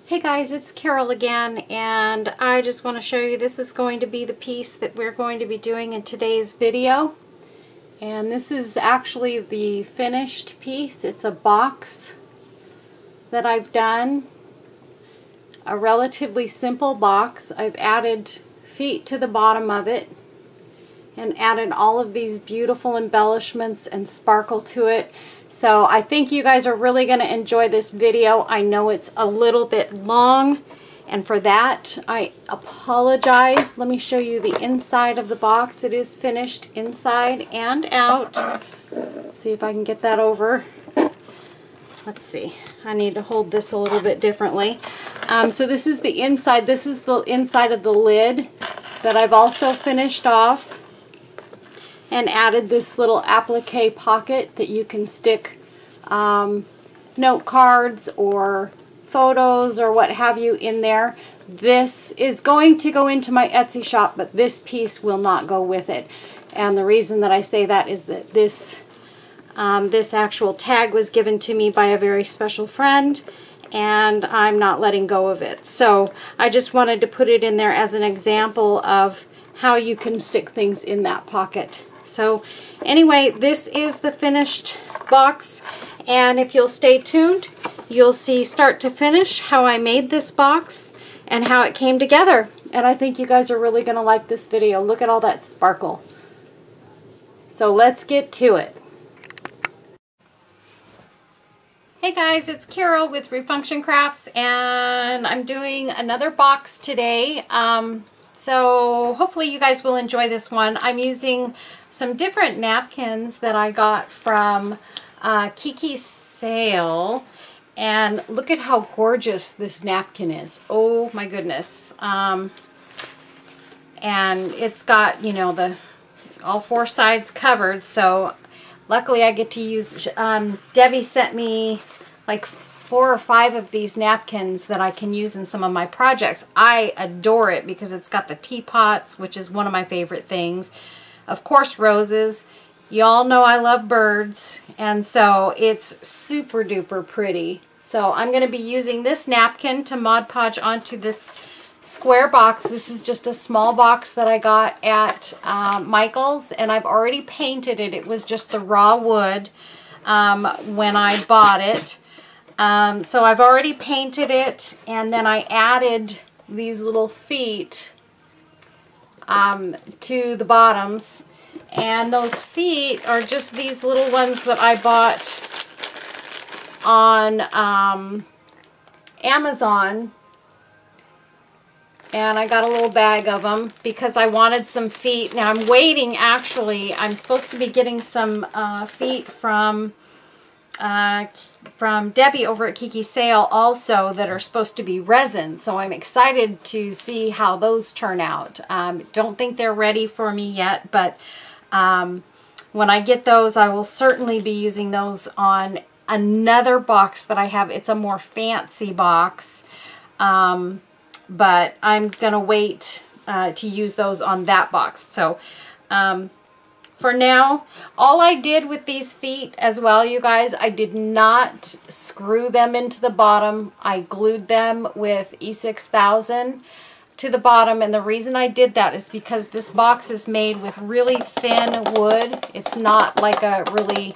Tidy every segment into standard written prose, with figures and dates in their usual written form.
Hey guys, it's Carol again, and I just want to show you this is going to be the piece that we're going to be doing in today's video. And this is actually the finished piece. It's a box that I've done. A relatively simple box. I've added feet to the bottom of it and added all of these beautiful embellishments and sparkle to it. So I think you guys are really going to enjoy this video. I know it's a little bit long, and for that I apologize. Let me show you the inside of the box. It is finished inside and out. Let's see if I can get that over. Let's see. I need to hold this a little bit differently. So this is the inside. This is the inside of the lid that I've also finished off, and added this little applique pocket that you can stick note cards or photos or what have you in there. This is going to go into my Etsy shop, but this piece will not go with it. And the reason that I say that is that this actual tag was given to me by a very special friend, and I'm not letting go of it. So I just wanted to put it in there as an example of how you can stick things in that pocket. So anyway, this is the finished box, and if you'll stay tuned, you'll see start to finish how I made this box and how it came together. And I think you guys are really going to like this video. Look at all that sparkle. So let's get to it. Hey guys, it's Carol with Refunction Crafts, and I'm doing another box today. So hopefully you guys will enjoy this one. I'm using some different napkins that I got from Kiki's sale, and look at how gorgeous this napkin is. Oh my goodness. And it's got, you know, all four sides covered, so luckily I get to use, Debbie sent me like 4 or 5 of these napkins that I can use in some of my projects. I adore it because it's got the teapots, which is one of my favorite things. Of course, roses. Y'all know I love birds, and so it's super duper pretty. So I'm going to be using this napkin to Mod Podge onto this square box. This is just a small box that I got at Michael's, and I've already painted it. It was just the raw wood when I bought it. So I've already painted it, and then I added these little feet to the bottoms, and those feet are just these little ones that I bought on Amazon, and I got a little bag of them because I wanted some feet. Now I'm waiting, actually, I'm supposed to be getting some feet from Debbie over at Kiki's sale also that are supposed to be resin, so I'm excited to see how those turn out. Don't think they're ready for me yet, but when I get those, I will certainly be using those on another box that I have. It's a more fancy box, but I'm gonna wait to use those on that box. So for now, all I did with these feet as well, you guys, I did not screw them into the bottom. I glued them with E6000 to the bottom, and the reason I did that is because this box is made with really thin wood. It's not like a really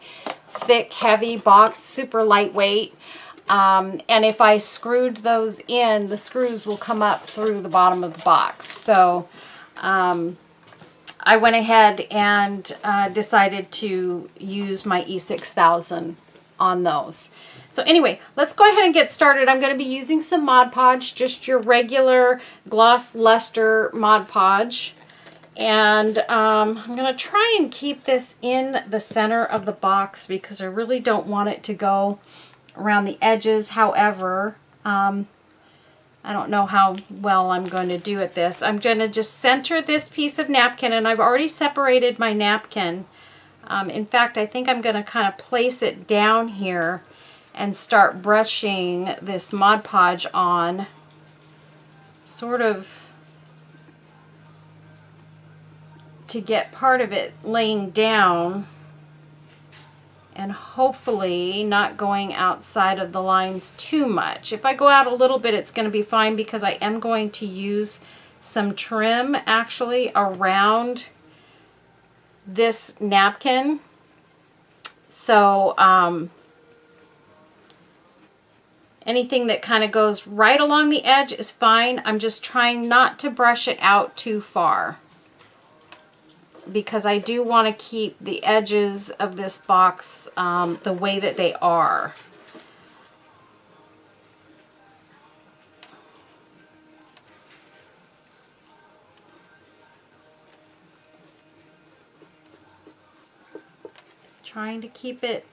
thick, heavy box, super lightweight. And if I screwed those in, the screws will come up through the bottom of the box. So I went ahead and decided to use my E6000 on those. So anyway, let's go ahead and get started. I'm going to be using some Mod Podge, just your regular gloss luster Mod Podge. And I'm going to try and keep this in the center of the box because I really don't want it to go around the edges. However, I don't know how well I'm going to do at this. I'm going to just center this piece of napkin, and I've already separated my napkin. In fact, I think I'm going to kind of place it down here and start brushing this Mod Podge on, sort of to get part of it laying down and hopefully not going outside of the lines too much. If I go out a little bit, it's going to be fine because I am going to use some trim actually around this napkin. So anything that kind of goes right along the edge is fine. I'm just trying not to brush it out too far, because I do want to keep the edges of this box the way that they are. Trying to keep it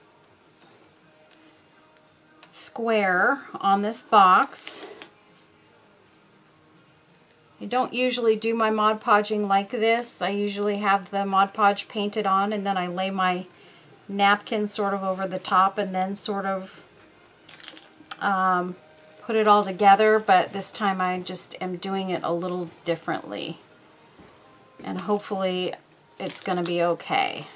square on this box. I don't usually do my Mod Podging like this. I usually have the Mod Podge painted on and then I lay my napkin sort of over the top and then sort of put it all together, but this time I just am doing it a little differently. And hopefully it's going to be okay.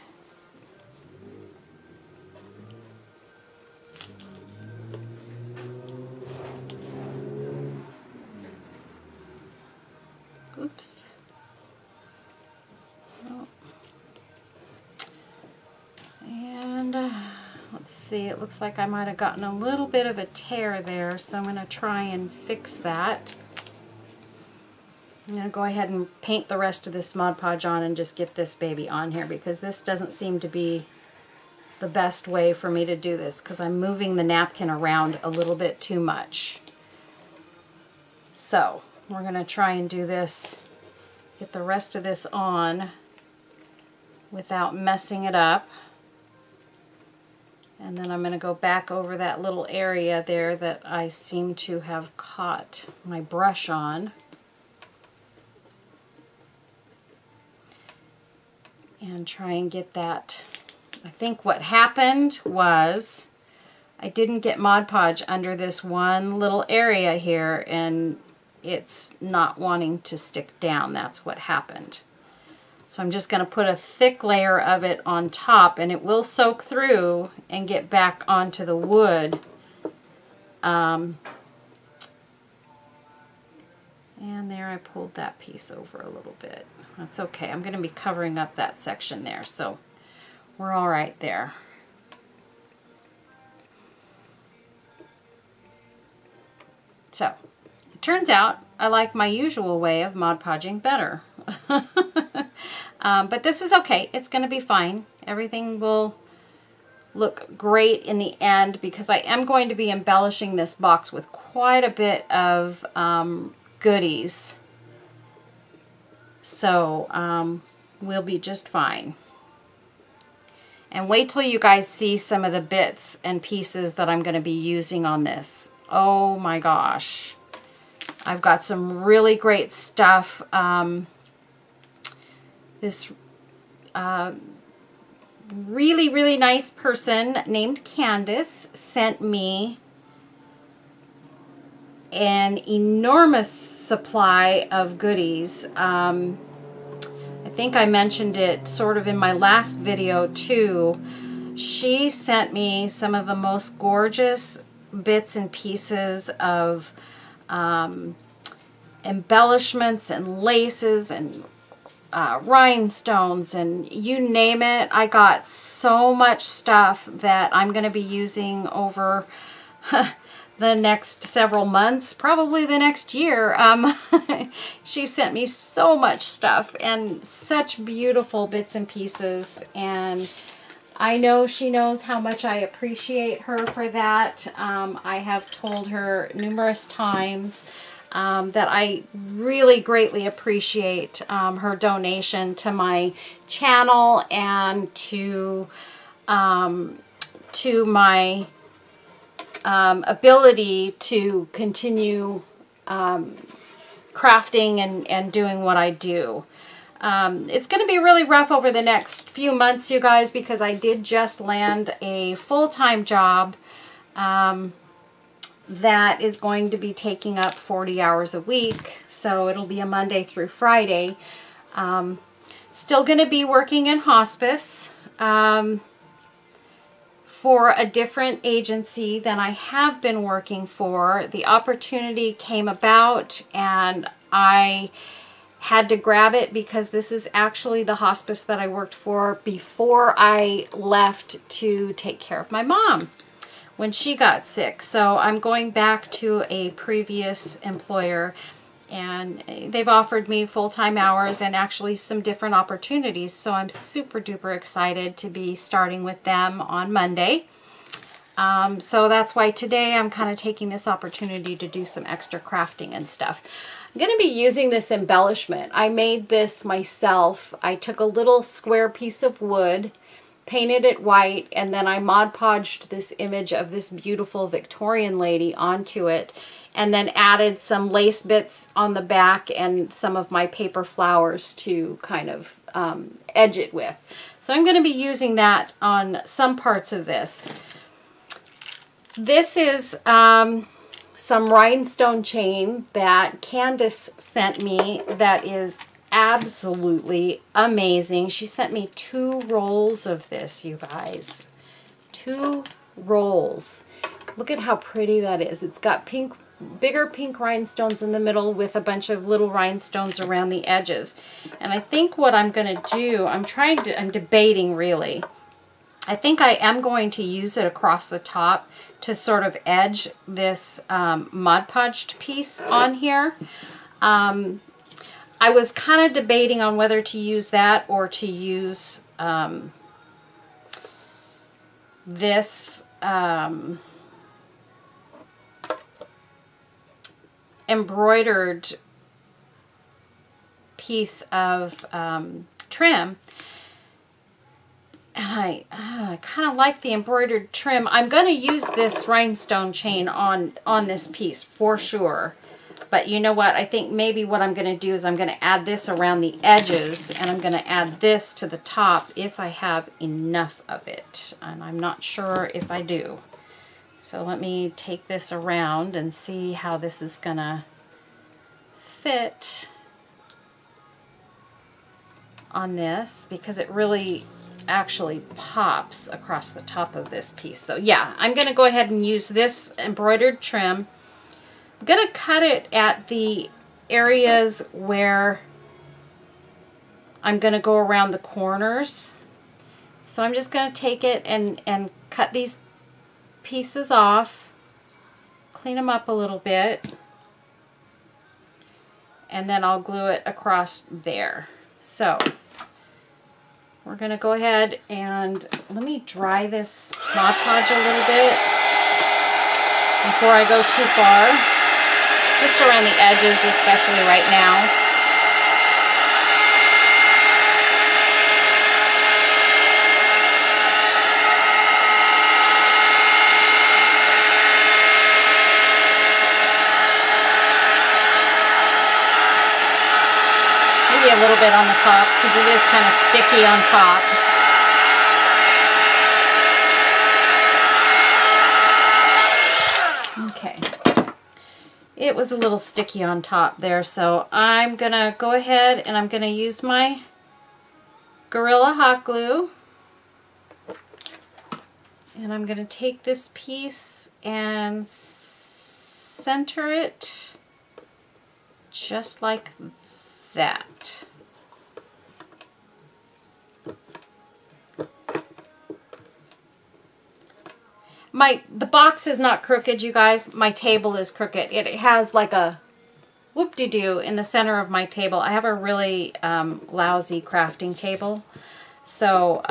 Oops. Oh. And let's see, it looks like I might have gotten a little bit of a tear there, so I'm going to try and fix that. I'm going to go ahead and paint the rest of this Mod Podge on and just get this baby on here, because this doesn't seem to be the best way for me to do this, because I'm moving the napkin around a little bit too much. So we're going to try and do this, get the rest of this on without messing it up. And then I'm going to go back over that little area there that I seem to have caught my brush on. And try and get that. I think what happened was I didn't get Mod Podge under this one little area here, and it's not wanting to stick down. That's what happened. So I'm just going to put a thick layer of it on top, and it will soak through and get back onto the wood. And there I pulled that piece over a little bit. That's okay. I'm going to be covering up that section there, so we're all right there. So it turns out I like my usual way of Mod Podging better. But this is okay. It's going to be fine. Everything will look great in the end, because I am going to be embellishing this box with quite a bit of goodies. So we'll be just fine. And wait till you guys see some of the bits and pieces that I'm going to be using on this. Oh my gosh. I've got some really great stuff. This really, really nice person named Candace sent me an enormous supply of goodies. I think I mentioned it sort of in my last video too. She sent me some of the most gorgeous bits and pieces of embellishments and laces and rhinestones and you name it. I got so much stuff that I'm going to be using over the next several months, probably the next year. She sent me so much stuff and such beautiful bits and pieces, and I know she knows how much I appreciate her for that. I have told her numerous times that I really greatly appreciate her donation to my channel and to my ability to continue crafting and doing what I do. It's going to be really rough over the next few months, you guys, because I did just land a full-time job that is going to be taking up 40 hours a week. So it'll be a Monday through Friday. Still going to be working in hospice for a different agency than I have been working for. The opportunity came about and I had to grab it because this is actually the hospice that I worked for before I left to take care of my mom when she got sick. So I'm going back to a previous employer, and they've offered me full-time hours and actually some different opportunities. So I'm super duper excited to be starting with them on Monday. So that's why today I'm kind of taking this opportunity to do some extra crafting and stuff. I'm going to be using this embellishment. I made this myself. I took a little square piece of wood, painted it white, and then I Mod Podged this image of this beautiful Victorian lady onto it, and then added some lace bits on the back and some of my paper flowers to kind of edge it with. So I'm going to be using that on some parts of this. This is some Rhinestone Chain that Candace sent me that is absolutely amazing. She sent me 2 rolls of this, you guys. 2 rolls. Look at how pretty that is. It's got pink, bigger pink rhinestones in the middle with a bunch of little rhinestones around the edges. And I think what I'm going to do, I'm debating really. I think I am going to use it across the top to sort of edge this Mod Podged piece on here. I was kind of debating on whether to use that or to use this embroidered piece of trim. And I kind of like the embroidered trim. I'm going to use this rhinestone chain on this piece for sure. But you know what? I think maybe what I'm going to do is I'm going to add this around the edges, and I'm going to add this to the top if I have enough of it. And I'm not sure if I do. So let me take this around and see how this is going to fit on this, because it really actually pops across the top of this piece. So yeah, I'm going to go ahead and use this embroidered trim. I'm going to cut it at the areas where I'm going to go around the corners. So I'm just going to take it and cut these pieces off, clean them up a little bit, and then I'll glue it across there. So we're going to go ahead and let me dry this Mod Podge a little bit before I go too far. Just around the edges, especially right now. Maybe a little bit on the top because it is kind of sticky on top. Okay. It was a little sticky on top there, so I'm going to go ahead and I'm going to use my Gorilla Hot Glue. And I'm going to take this piece and center it just like that. The box is not crooked, you guys. My table is crooked. It has like a whoop-de-doo in the center of my table. I have a really lousy crafting table. So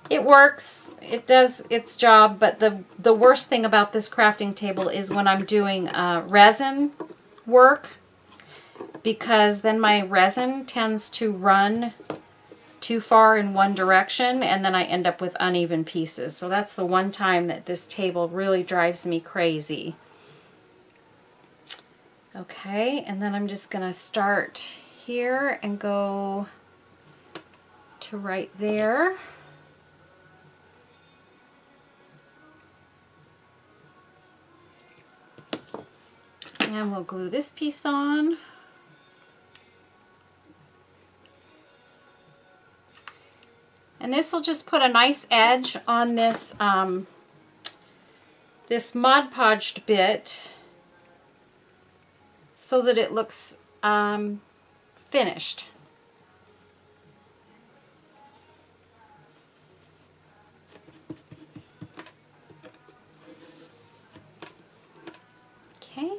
it works. It does its job. But the worst thing about this crafting table is when I'm doing resin work, because then my resin tends to run too far in one direction, and then I end up with uneven pieces. So that's the one time that this table really drives me crazy. Okay, and then I'm just going to start here and go to right there. And we'll glue this piece on. And this will just put a nice edge on this this Mod Podged bit so that it looks finished. Okay.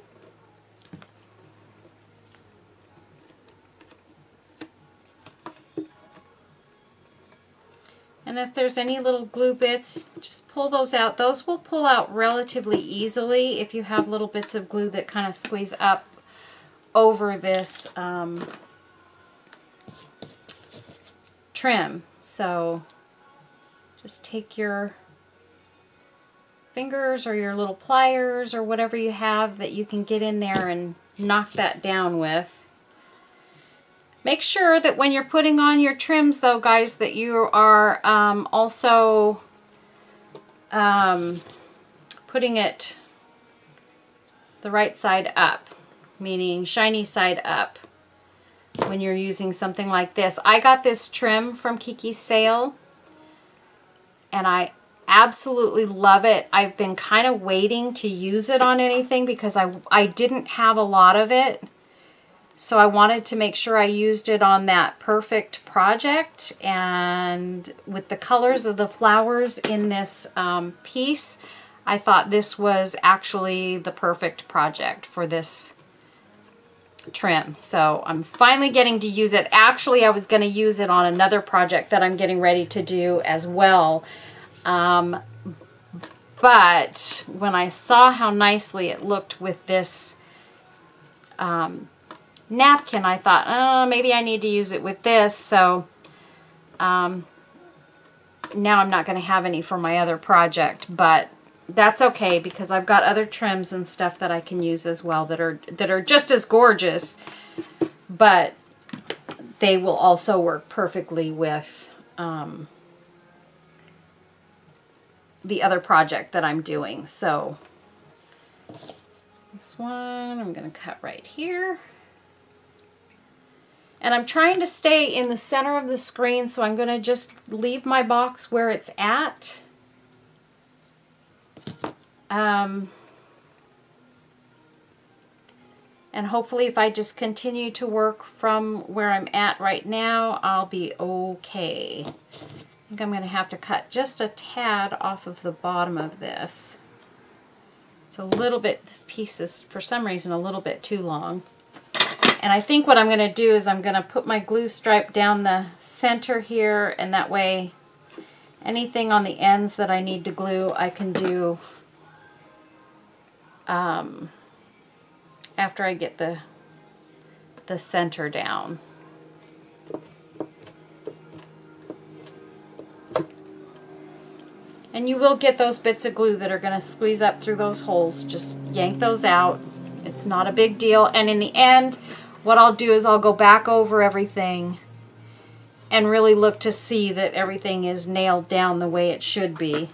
And if there's any little glue bits, just pull those out. Those will pull out relatively easily if you have little bits of glue that kind of squeeze up over this trim. So just take your fingers or your little pliers or whatever you have that you can get in there and knock that down with. Make sure that when you're putting on your trims, though, guys, that you are also putting it the right side up, meaning shiny side up when you're using something like this. I got this trim from Kiki's sale, and I absolutely love it. I've been kind of waiting to use it on anything because I didn't have a lot of it. So I wanted to make sure I used it on that perfect project, and with the colors of the flowers in this piece, I thought this was actually the perfect project for this trim. So I'm finally getting to use it. Actually, I was going to use it on another project that I'm getting ready to do as well. But when I saw how nicely it looked with this napkin, I thought, oh, maybe I need to use it with this. So now I'm not going to have any for my other project, but that's okay because I've got other trims and stuff that I can use as well that are just as gorgeous, but they will also work perfectly with the other project that I'm doing. So this one I'm going to cut right here. And I'm trying to stay in the center of the screen, so I'm going to just leave my box where it's at. And hopefully if I just continue to work from where I'm at right now, I'll be okay. I think I'm going to have to cut just a tad off of the bottom of this. It's a little bit, this piece is for some reason a little bit too long. And I think what I'm going to do is I'm going to put my glue stripe down the center here, and that way anything on the ends that I need to glue I can do after I get the center down. And you will get those bits of glue that are going to squeeze up through those holes. Just yank those out. It's not a big deal. And in the end, what I'll do is I'll go back over everything and really look to see that everything is nailed down the way it should be.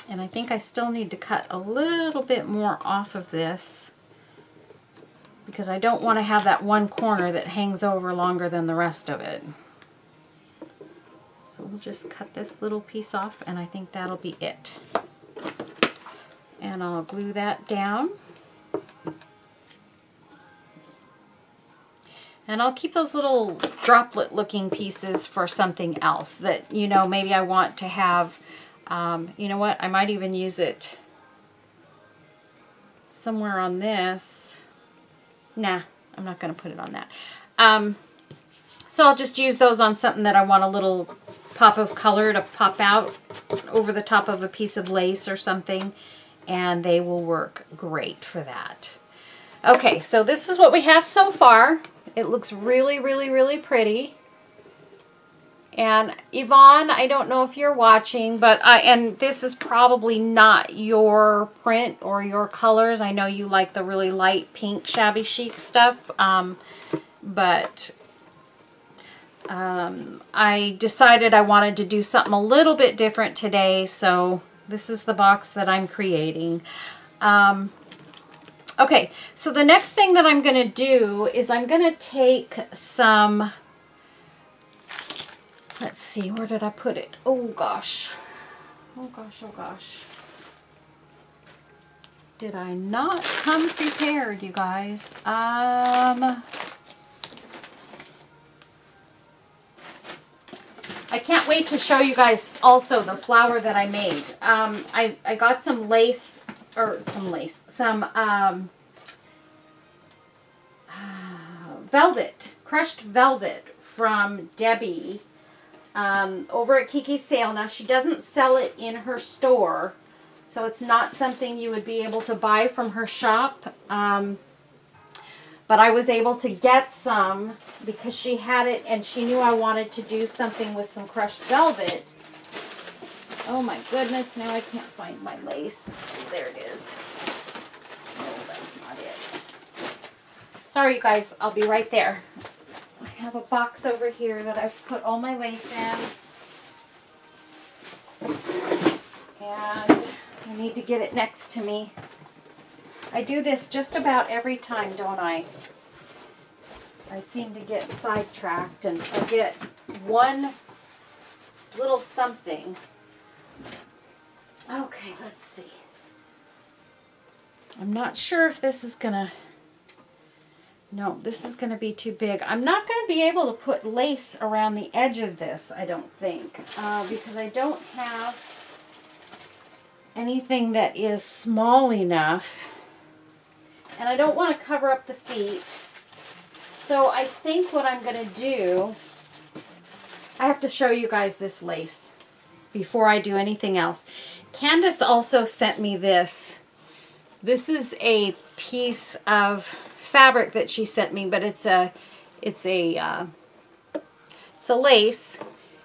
And I think I still need to cut a little bit more off of this because I don't want to have that one corner that hangs over longer than the rest of it. So we'll just cut this little piece off, and I think that'll be it. And I'll glue that down. And I'll keep those little droplet looking pieces for something else that, you know, maybe I want to have, you know what, I might even use it somewhere on this. Nah, I'm not going to put it on that. So I'll just use those on something that I want a little pop of color to pop out over the top of a piece of lace or something, and they will work great for that. Okay, so this is what we have so far. It looks really, really, really pretty. And Yvonne, I don't know if you're watching, but and this is probably not your print or your colors. I know you like the really light pink shabby chic stuff, but I decided I wanted to do something a little bit different today, so this is the box that I'm creating. Okay, so the next thing that I'm going to do is I'm going to take some Let's see, where did I put it? Oh gosh. Oh gosh, oh gosh. Did I not come prepared, you guys? I can't wait to show you guys also the flower that I made. I got some lace, some velvet, crushed velvet from Debbie over at Kiki's Sale. Now, she doesn't sell it in her store, so it's not something you would be able to buy from her shop. But I was able to get some because she had it and she knew I wanted to do something with some crushed velvet. Oh my goodness, now I can't find my lace. There it is. Oh, that's not it. Sorry, you guys, I'll be right there. I have a box over here that I've put all my lace in. And I need to get it next to me. I do this just about every time, don't I? I seem to get sidetracked and forget one little something. Okay, let's see. I'm not sure if this is gonna... No, this is gonna be too big. I'm not gonna be able to put lace around the edge of this, I don't think, because I don't have anything that is small enough. And I don't want to cover up the feet. So I think what I'm going to do, I have to show you guys this lace before I do anything else. Candace also sent me this. This is a piece of fabric that she sent me, but it's a lace,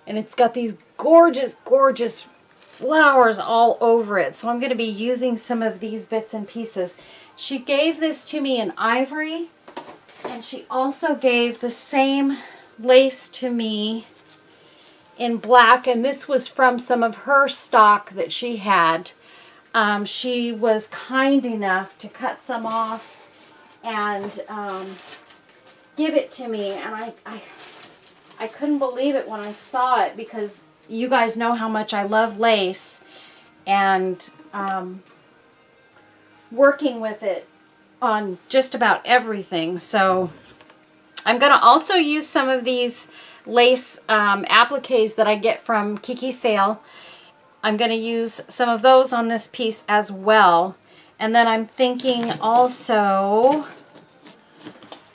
and it's got these gorgeous, gorgeous flowers all over it. So I'm going to be using some of these bits and pieces. She gave this to me in ivory, and she also gave the same lace to me in black, and this was from some of her stock that she had. She was kind enough to cut some off and give it to me, and I couldn't believe it when I saw it, because you guys know how much I love lace, and working with it on just about everything. So I'm going to also use some of these lace appliques that I get from Kiki's Sale. I'm going to use some of those on this piece as well. And then I'm thinking also,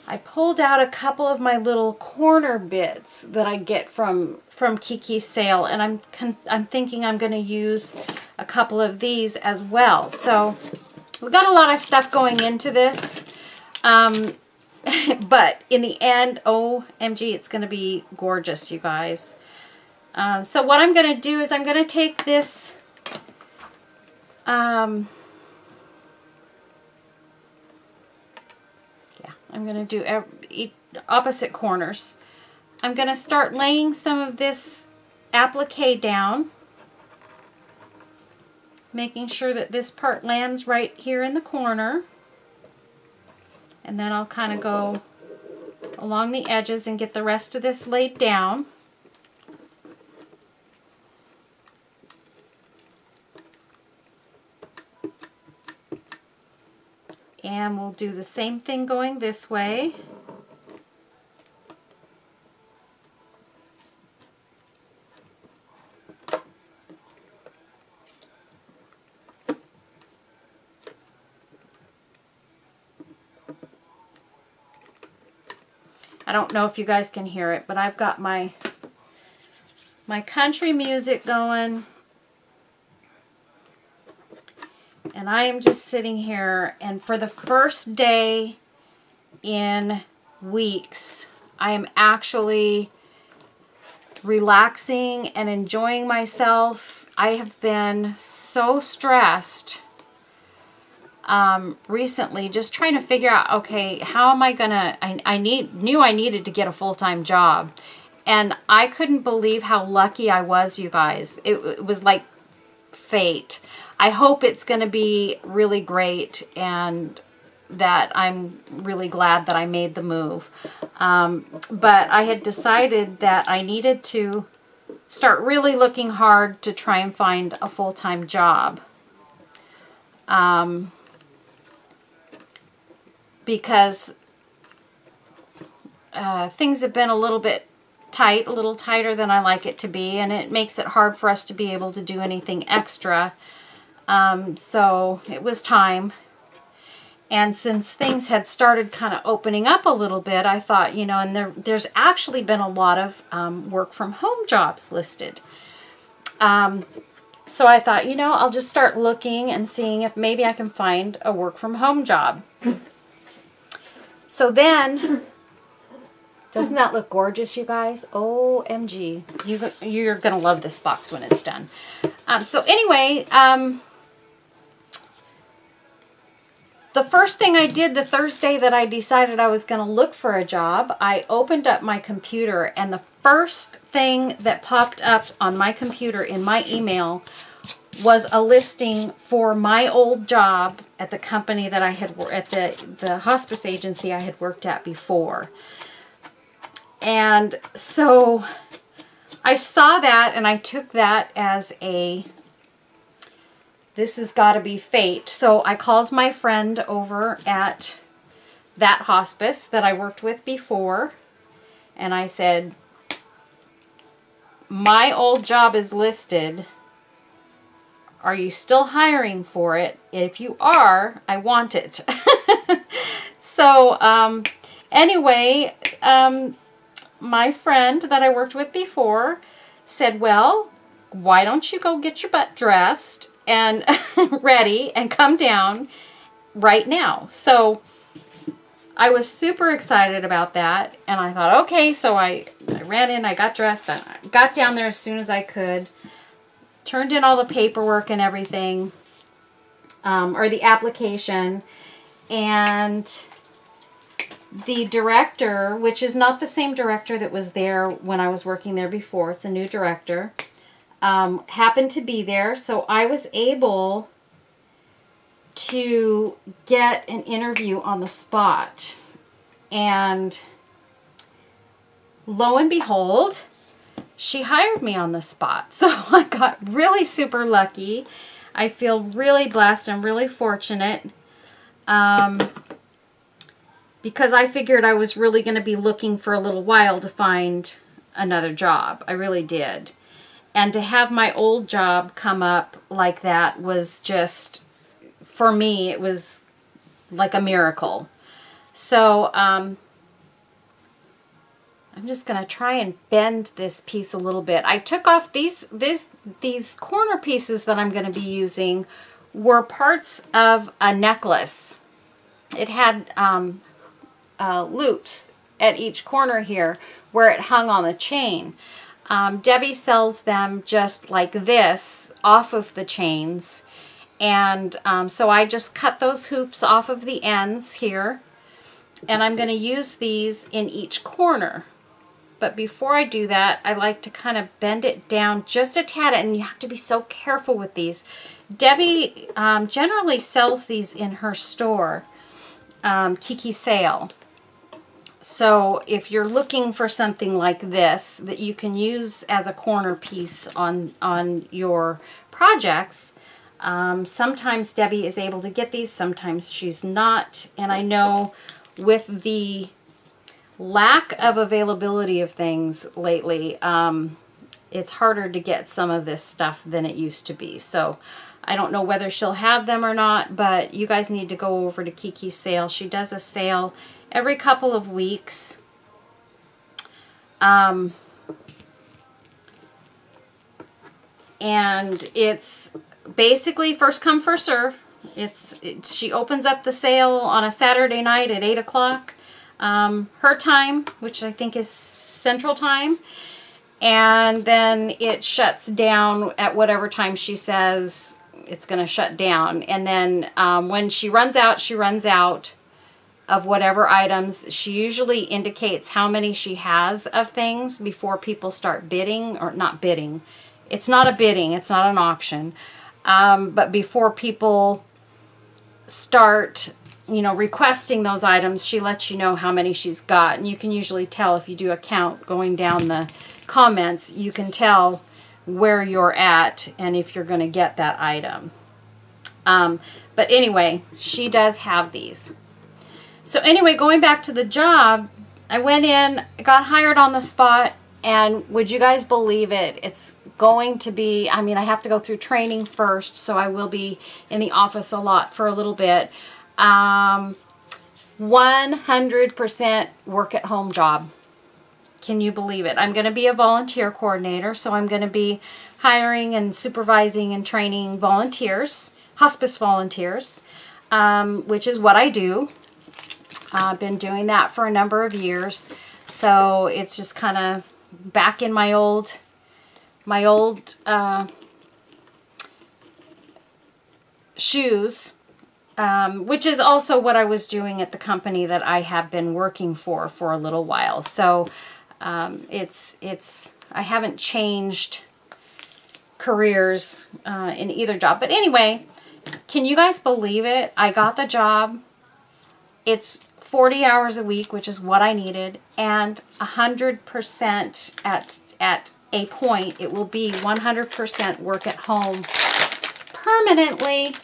I pulled out a couple of my little corner bits that I get from Kiki's Sale, and I'm thinking I'm going to use a couple of these as well. So we've got a lot of stuff going into this, but in the end, OMG, it's going to be gorgeous, you guys. So what I'm going to do is I'm going to take this, I'm going to do opposite corners. I'm going to start laying some of this applique down, making sure that this part lands right here in the corner. And then I'll kind of go along the edges and get the rest of this laid down. And we'll do the same thing going this way. I don't know if you guys can hear it, but I've got my country music going. And I am just sitting here, and for the first day in weeks, I am actually relaxing and enjoying myself. I have been so stressed recently, just trying to figure out, okay, how am I gonna, I knew I needed to get a full-time job, and I couldn't believe how lucky I was, you guys. It was like fate. I hope it's going to be really great, and that I'm really glad that I made the move. But I had decided that I needed to start really looking hard to try and find a full-time job. Because things have been a little bit tight, a little tighter than I like it to be, and it makes it hard for us to be able to do anything extra. So it was time. And since things had started kind of opening up a little bit, I thought, you know, and there's actually been a lot of work from home jobs listed. So I thought, you know, I'll just start looking and seeing if maybe I can find a work from home job. So then, doesn't that look gorgeous, you guys? OMG. You're going to love this box when it's done. So anyway, the first thing I did the Thursday that I decided I was going to look for a job, I opened up my computer, and the first thing that popped up on my computer in my email was a listing for my old job at the company that I had, at the hospice agency I had worked at before. And so I saw that, and I took that as this has got to be fate. So I called my friend over at that hospice that I worked with before, and I said, my old job is listed. Are you still hiring for it? If you are, I want it. So anyway, my friend that I worked with before said, well, why don't you go get your butt dressed and ready and come down right now. So I was super excited about that, and I thought, okay, so I ran in, I got dressed, I got down there as soon as I could, turned in all the paperwork and everything, or the application, and the director, which is not the same director that was there when I was working there before, it's a new director, happened to be there, so I was able to get an interview on the spot. And lo and behold, she hired me on the spot. So I got really super lucky. I feel really blessed and really fortunate, because I figured I was really going to be looking for a little while to find another job. I really did. And to have my old job come up like that was just, for me, it was like a miracle. So I'm just going to try and bend this piece a little bit. I took off these corner pieces that I'm going to be using were parts of a necklace. It had loops at each corner here where it hung on the chain. Debbie sells them just like this off of the chains, and so I just cut those hoops off of the ends here, and I'm going to use these in each corner. But before I do that, I like to kind of bend it down just a tad, and you have to be so careful with these. Debbie generally sells these in her store, Kiki Sale. So if you're looking for something like this that you can use as a corner piece on your projects, sometimes Debbie is able to get these, sometimes she's not. And I know with the lack of availability of things lately, it's harder to get some of this stuff than it used to be. So I don't know whether she'll have them or not, but you guys need to go over to Kiki's Sale. She does a sale every couple of weeks. And it's basically first come, first serve. She opens up the sale on a Saturday night at 8 o'clock, her time, which I think is Central Time. And then it shuts down at whatever time she says it's going to shut down. And then when she runs out of whatever items. She usually indicates how many she has of things before people start bidding, or not bidding. It's not a bidding, it's not an auction. But before people start you know, requesting those items, she lets you know how many she's got. And you can usually tell if you do a count going down the comments, you can tell where you're at and if you're going to get that item. But anyway, she does have these. So anyway, going back to the job, I went in, got hired on the spot, and would you guys believe it? It's going to be, I mean, I have to go through training first, so I will be in the office a lot for a little bit. 100% work at home job. Can you believe it? I'm going to be a volunteer coordinator, so I'm going to be hiring and supervising and training volunteers, hospice volunteers, which is what I do. I've been doing that for a number of years, so it's just kind of back in my old shoes, which is also what I was doing at the company that I have been working for a little while. So I haven't changed careers in either job. But anyway, can you guys believe it? I got the job. It's 40 hours a week, which is what I needed, and 100% at a point. It will be 100% work at home permanently.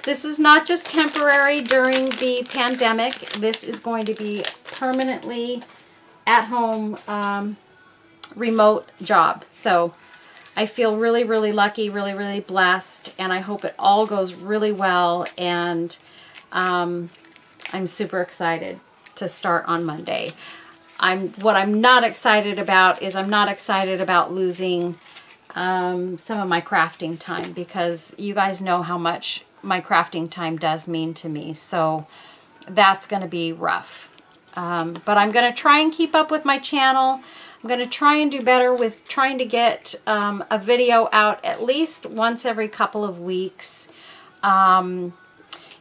This is not just temporary during the pandemic. This is going to be permanently at home remote job. So I feel really, really lucky, really, really blessed, and I hope it all goes really well. And I'm super excited to start on Monday. What I'm not excited about is I'm not excited about losing some of my crafting time, because you guys know how much my crafting time does mean to me. So that's going to be rough. But I'm going to try and keep up with my channel. I'm going to try and do better with trying to get a video out at least once every couple of weeks.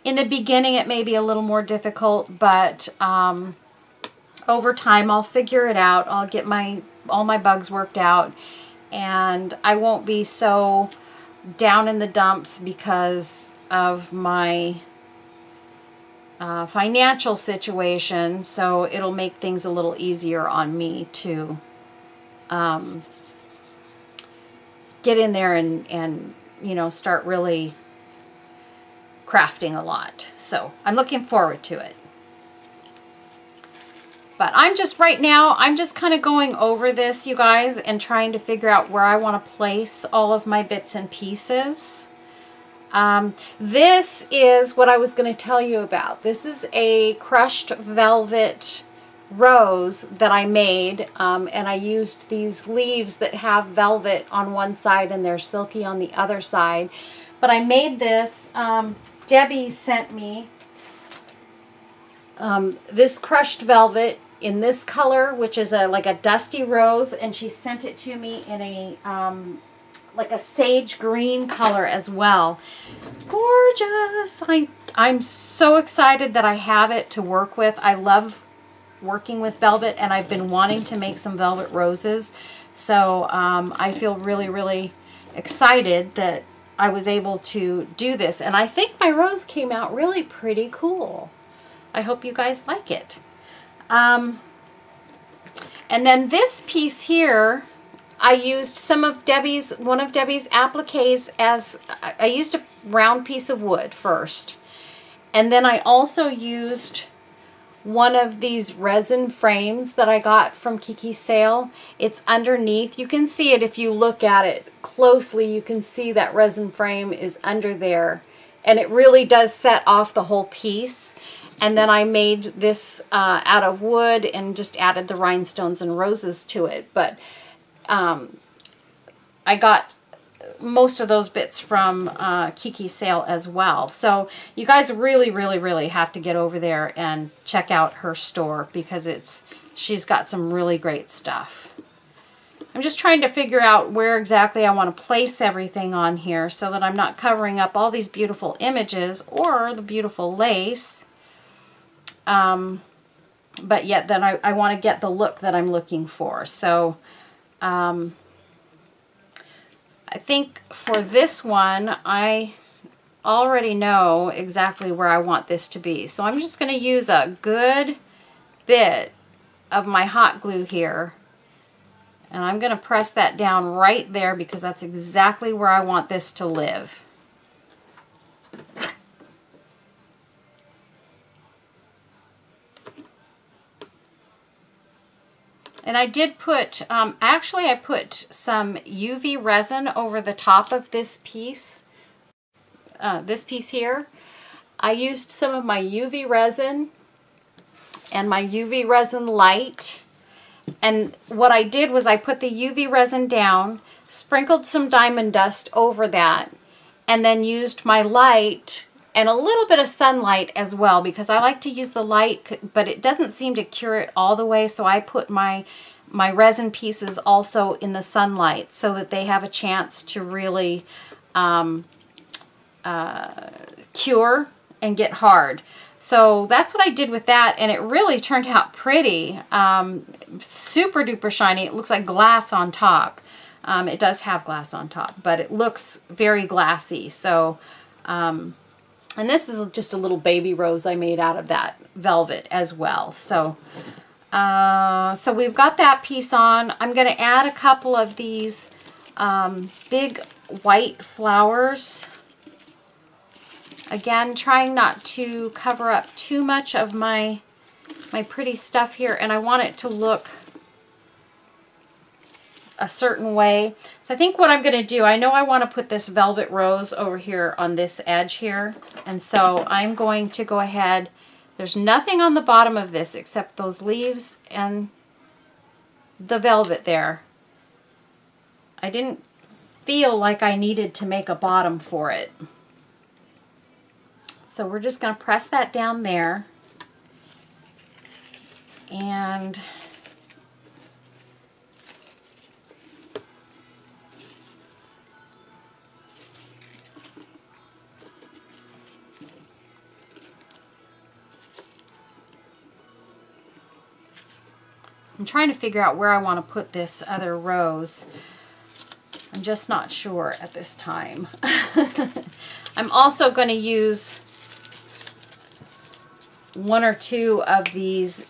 In the beginning, it may be a little more difficult, but over time, I'll figure it out. I'll get all my bugs worked out, and I won't be so down in the dumps because of my financial situation. So it'll make things a little easier on me to get in there and you know, start really crafting a lot. So I'm looking forward to it. But I'm just right now, I'm just kind of going over this, you guys, and trying to figure out where I want to place all of my bits and pieces. This is what I was going to tell you about. This is a crushed velvet rose that I made, and I used these leaves that have velvet on one side and they're silky on the other side. But I made this, Debbie sent me this crushed velvet in this color, which is like a dusty rose, and she sent it to me in a like a sage green color as well. Gorgeous! I'm so excited that I have it to work with. I love working with velvet, and I've been wanting to make some velvet roses. So I feel really, really excited that I was able to do this. And I think my rose came out really pretty cool. I hope you guys like it. And then this piece here, I used one of Debbie's appliques as, I used a round piece of wood first. And then I also used one of these resin frames that I got from Kiki's sale. It's underneath. You can see it if you look at it closely. You can see that resin frame is under there. And it really does set off the whole piece. And then I made this out of wood and just added the rhinestones and roses to it. But I got most of those bits from Kiki's sale as well. So you guys really, really, really have to get over there and check out her store, because she's got some really great stuff. I'm just trying to figure out where exactly I want to place everything on here so that I'm not covering up all these beautiful images or the beautiful lace. But yet then I want to get the look that I'm looking for. So I think for this one, I already know exactly where I want this to be. So I'm just going to use a good bit of my hot glue here. And I'm going to press that down right there because that's exactly where I want this to live. And I did put, actually I put some UV resin over the top of this piece here. I used some of my UV resin and my UV resin light. And what I did was I put the UV resin down, sprinkled some diamond dust over that, and then used my light and a little bit of sunlight as well, because I like to use the light, but it doesn't seem to cure it all the way, so I put my resin pieces also in the sunlight so that they have a chance to really cure and get hard. So that's what I did with that, and it really turned out pretty. Super duper shiny. It looks like glass on top. It does have glass on top, but it looks very glassy. So, and this is just a little baby rose I made out of that velvet as well. So, so we've got that piece on. I'm going to add a couple of these big white flowers. Again, trying not to cover up too much of my pretty stuff here, and I want it to look a certain way. So I think what I'm going to do, I know I want to put this velvet rose over here on this edge here, and so I'm going to go ahead. There's nothing on the bottom of this except those leaves and the velvet there. I didn't feel like I needed to make a bottom for it. So we're just going to press that down there, and I'm trying to figure out where I want to put this other rose. I'm just not sure at this time. I'm also going to use one or two of these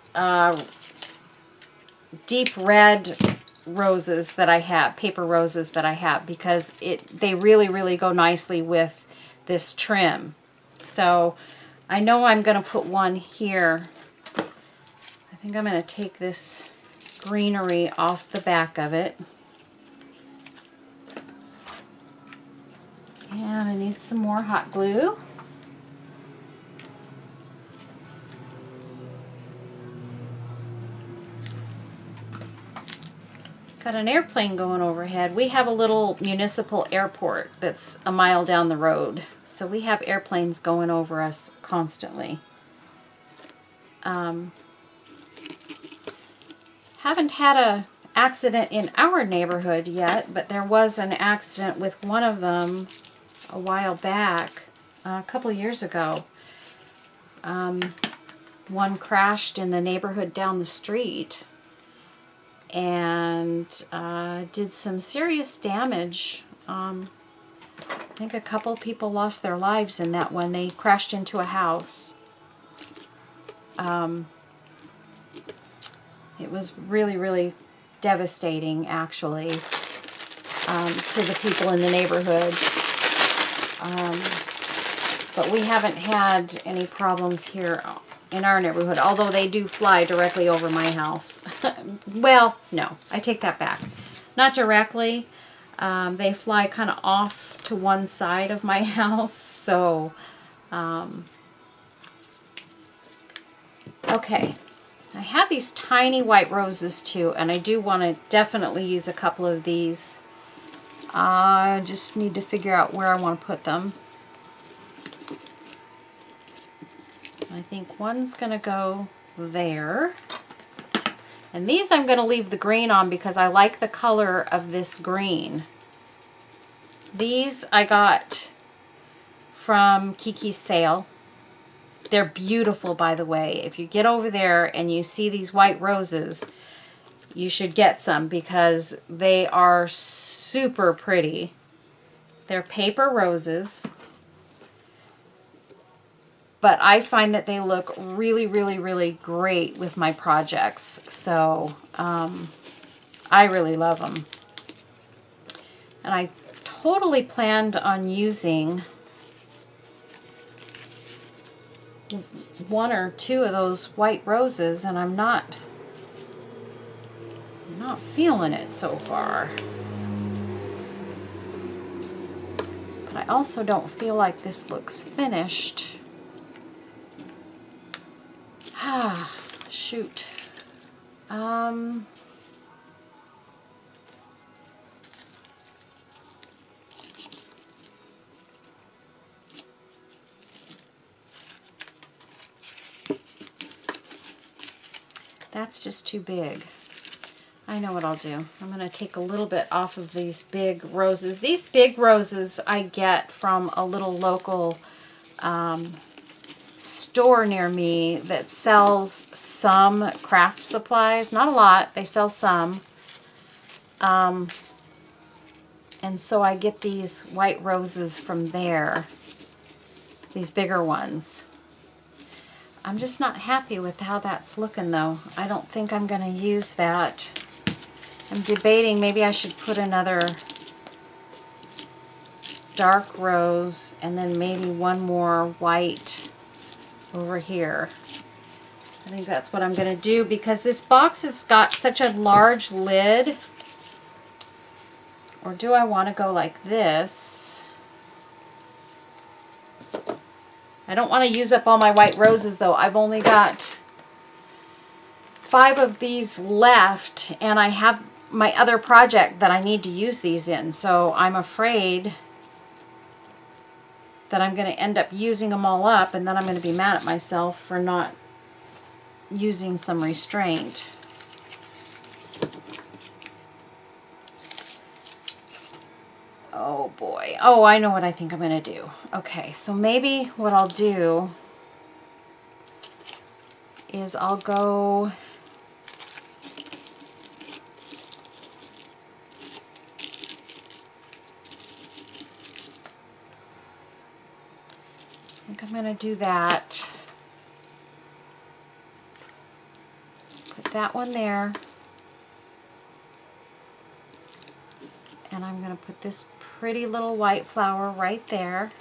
deep red roses that I have, paper roses that I have, because they really go nicely with this trim. So I know I'm going to put one here. I think I'm going to take this greenery off the back of it. And I need some more hot glue. Got an airplane going overhead. We have a little municipal airport that's a mile down the road, so we have airplanes going over us constantly. Haven't had an accident in our neighborhood yet, but there was an accident with one of them a while back, a couple years ago. One crashed in the neighborhood down the street and did some serious damage. I think a couple people lost their lives in that one. They crashed into a house. It was really devastating, actually, to the people in the neighborhood. But we haven't had any problems here in our neighborhood, although they do fly directly over my house. Well, no, I take that back. Not directly. They fly kind of off to one side of my house, so okay. I have these tiny white roses too, and I do want to definitely use a couple of these. I just need to figure out where I want to put them. I think one's going to go there. And these I'm going to leave the green on because I like the color of this green. These I got from Kiki's sale. They're beautiful, by the way. If you get over there and you see these white roses, you should get some because they are super pretty. They're paper roses. but I find that they look really, really, really great with my projects. So I really love them. And I totally planned on using one or two of those white roses, and I'm not feeling it so far. But I also don't feel like this looks finished. Ah, shoot. That's just too big. I know what I'll do. I'm going to take a little bit off of these big roses. These big roses I get from a little local store near me that sells some craft supplies. Not a lot. They sell some. And so I get these white roses from there. These bigger ones. I'm just not happy with how that's looking though. I don't think I'm going to use that. I'm debating maybe I should put another dark rose and then maybe one more white over here. I think that's what I'm going to do because this box has got such a large lid. Or do I want to go like this? I don't want to use up all my white roses though. I've only got 5 of these left, and I have my other project that I need to use these in. So I'm afraid that I'm going to end up using them all up, and then I'm going to be mad at myself for not using some restraint. Oh boy. Oh, I know what I think I'm going to do. Okay, so maybe what I'll do is I'll go... I think I'm going to do that. Put that one there. And I'm going to put this pretty little white flower right there.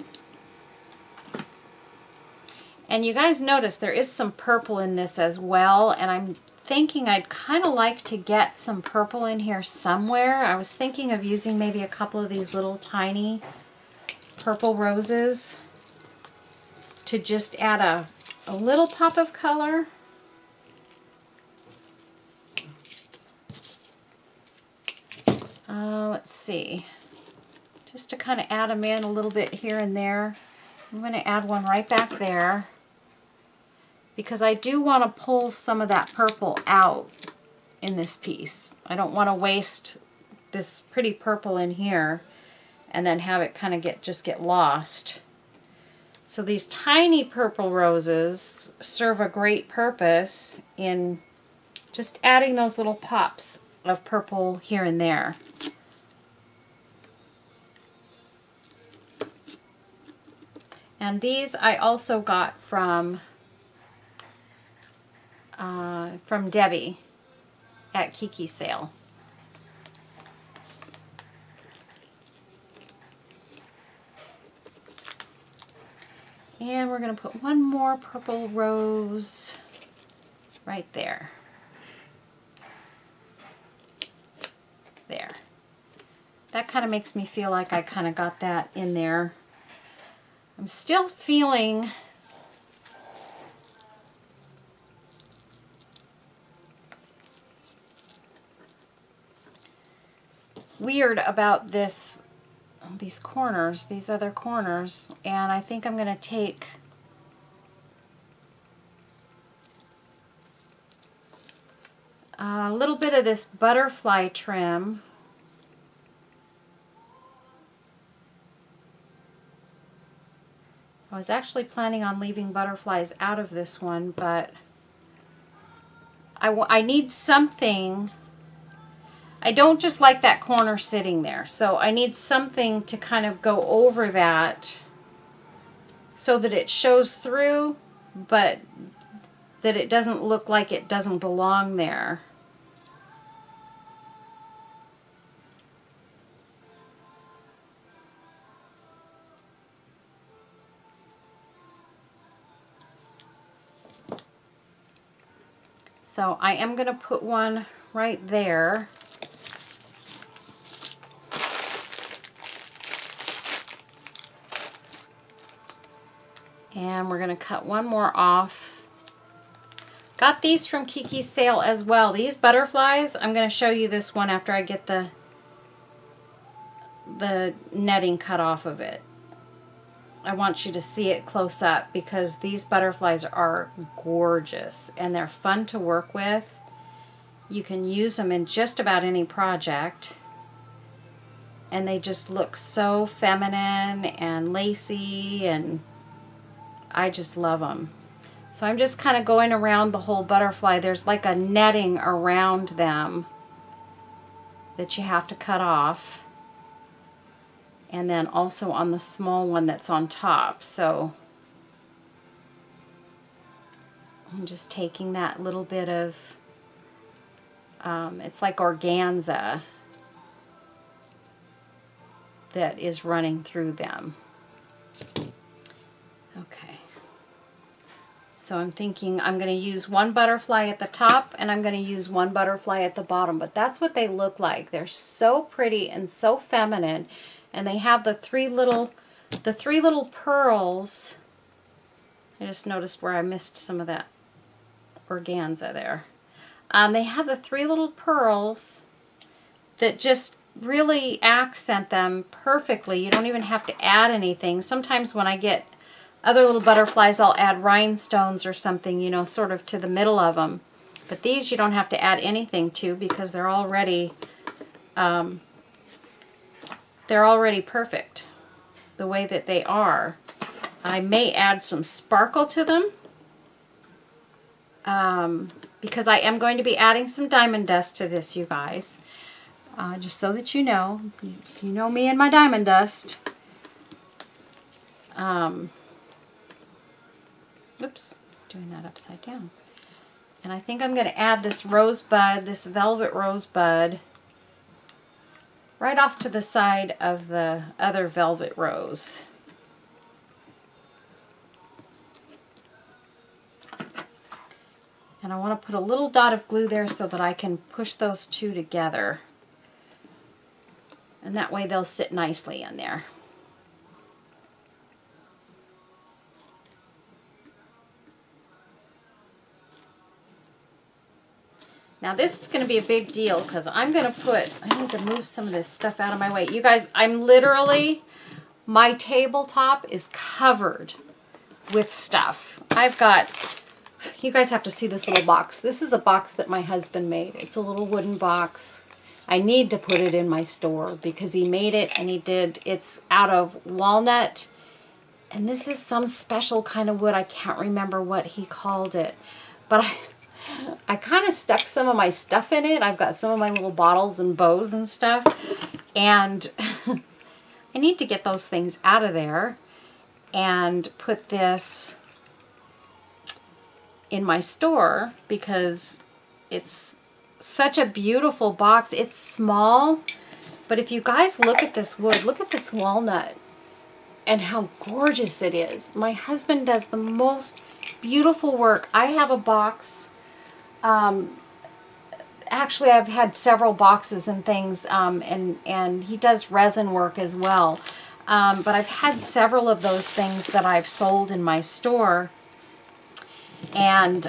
And you guys notice there is some purple in this as well, and I'm thinking I'd kind of like to get some purple in here somewhere. I was thinking of using maybe a couple of these little tiny purple roses to just add a little pop of color. Let's see. Just to kind of add them in a little bit here and there. I'm going to add one right back there because I do want to pull some of that purple out in this piece. I don't want to waste this pretty purple in here and then have it kind of just get lost. So these tiny purple roses serve a great purpose in just adding those little pops of purple here and there. And these I also got from Debbie at Kiki's sale. And we're going to put one more purple rose right there. There. That kind of makes me feel like I kind of got that in there. I'm still feeling weird about these corners, these other corners, and I think I'm going to take a little bit of this butterfly trim . I was actually planning on leaving butterflies out of this one, but I need something. I don't just like that corner sitting there, so I need something to kind of go over that so that it shows through, but that it doesn't look like it doesn't belong there. So I am going to put one right there. And we're going to cut one more off. Got these from Kiki's sale as well. These butterflies, I'm going to show you this one after I get the netting cut off of it. I want you to see it close up because these butterflies are gorgeous and they're fun to work with. You can use them in just about any project. And they just look so feminine and lacy, and I just love them. So I'm just kind of going around the whole butterfly. There's like a netting around them that you have to cut off. And then also on the small one that's on top. So I'm just taking that little bit of, it's like organza that is running through them. Okay. So I'm thinking I'm going to use one butterfly at the top and I'm going to use one butterfly at the bottom. But that's what they look like. They're so pretty and so feminine. And they have the three little pearls. I just noticed where I missed some of that organza there. They have the three little pearls that just really accent them perfectly. You don't even have to add anything. Sometimes when I get other little butterflies, I'll add rhinestones or something, you know, sort of to the middle of them. But these you don't have to add anything to because they're already perfect the way that they are. I may add some sparkle to them because I am going to be adding some diamond dust to this, you guys. Just so that you know. You know me and my diamond dust. Oops, doing that upside down. And I think I'm going to add this rosebud, this velvet rosebud, right off to the side of the other velvet rose. And I want to put a little dot of glue there so that I can push those two together. And that way they'll sit nicely in there. Now this is going to be a big deal because I'm going to put, I need to move some of this stuff out of my way. You guys, I'm literally, my tabletop is covered with stuff. I've got, you guys have to see this little box. This is a box that my husband made. It's a little wooden box. I need to put it in my store because he made it and he did, it's out of walnut. And this is some special kind of wood. I can't remember what he called it. But I kind of stuck some of my stuff in it. I've got some of my little bottles and bows and stuff. And I need to get those things out of there and put this in my store because it's such a beautiful box. It's small, but if you guys look at this wood, look at this walnut and how gorgeous it is. My husband does the most beautiful work. I have a box. Actually, I've had several boxes and things, and he does resin work as well. But I've had several of those things that I've sold in my store, and